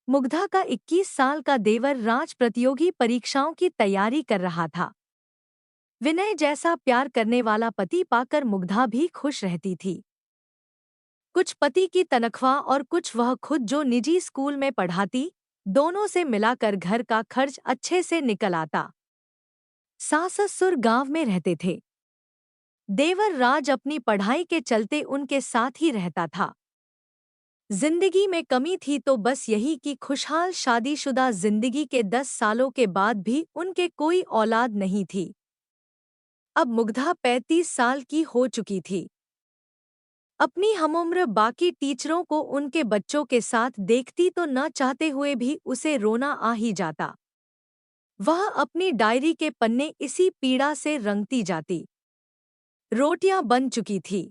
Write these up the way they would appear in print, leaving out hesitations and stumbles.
मुग्धा का 21 साल का देवर राज प्रतियोगी परीक्षाओं की तैयारी कर रहा था। विनय जैसा प्यार करने वाला पति पाकर मुग्धा भी खुश रहती थी। कुछ पति की तनख्वाह और कुछ वह खुद जो निजी स्कूल में पढ़ाती, दोनों से मिलाकर घर का खर्च अच्छे से निकल आता। सास ससुर गांव में रहते थे। देवर राज अपनी पढ़ाई के चलते उनके साथ ही रहता था। जिंदगी में कमी थी तो बस यही कि खुशहाल शादीशुदा जिंदगी के 10 सालों के बाद भी उनके कोई औलाद नहीं थी। अब मुग्धा 35 साल की हो चुकी थी। अपनी हमउम्र बाकी टीचरों को उनके बच्चों के साथ देखती तो न चाहते हुए भी उसे रोना आ ही जाता। वह अपनी डायरी के पन्ने इसी पीड़ा से रंगती जाती। रोटियां बन चुकी थी।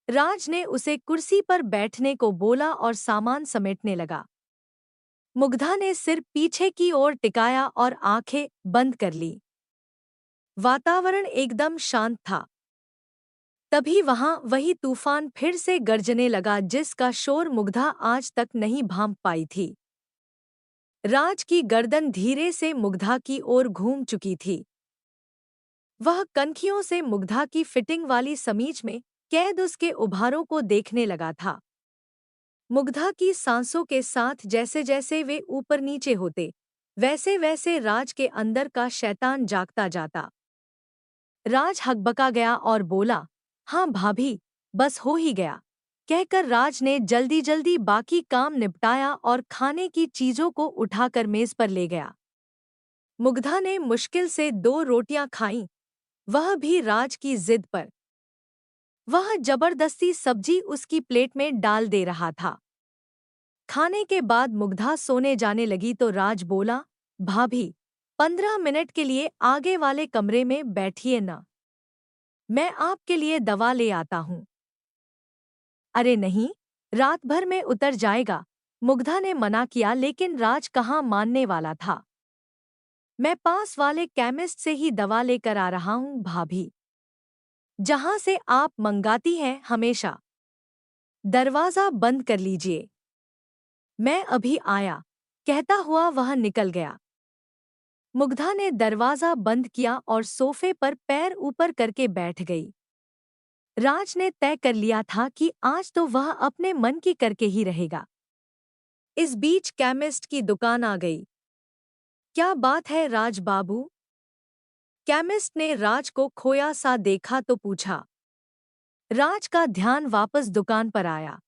राज ने उसे कुर्सी पर बैठने को बोला और सामान समेटने लगा। मुग्धा ने सिर पीछे की ओर टिकाया और आंखें बंद कर ली। वातावरण एकदम शांत था। तभी वहां वही तूफान फिर से गरजने लगा जिसका शोर मुग्धा आज तक नहीं भांप पाई थी। राज की गर्दन धीरे से मुग्धा की ओर घूम चुकी थी। वह कनखियों से मुग्धा की फिटिंग वाली समीज में कैद उसके उभारों को देखने लगा था। मुग्धा की सांसों के साथ जैसे जैसे वे ऊपर नीचे होते, वैसे वैसे राज के अंदर का शैतान जागता जाता। राज हकबका गया और बोला, हाँ भाभी, बस हो ही गया। कहकर राज ने जल्दी जल्दी बाकी काम निपटाया और खाने की चीजों को उठाकर मेज पर ले गया। मुग्धा ने मुश्किल से 2 रोटियां खाईं, वह भी राज की जिद पर। वह जबरदस्ती सब्जी उसकी प्लेट में डाल दे रहा था। खाने के बाद मुग्धा सोने जाने लगी तो राज बोला, भाभी, 15 मिनट के लिए आगे वाले कमरे में बैठिए ना। मैं आपके लिए दवा ले आता हूँ। अरे नहीं, रात भर में उतर जाएगा। मुग्धा ने मना किया लेकिन राज कहाँ मानने वाला था। मैं पास वाले केमिस्ट से ही दवा लेकर आ रहा हूँ भाभी। जहाँ से आप मंगाती हैं हमेशा। दरवाज़ा बंद कर लीजिए। मैं अभी आया, कहता हुआ वह निकल गया। मुग्धा ने दरवाज़ा बंद किया और सोफे पर पैर ऊपर करके बैठ गई। राज ने तय कर लिया था कि आज तो वह अपने मन की करके ही रहेगा। इस बीच केमिस्ट की दुकान आ गई। क्या बात है राज बाबू? केमिस्ट ने राज को खोया सा देखा तो पूछा। राज का ध्यान वापस दुकान पर आया।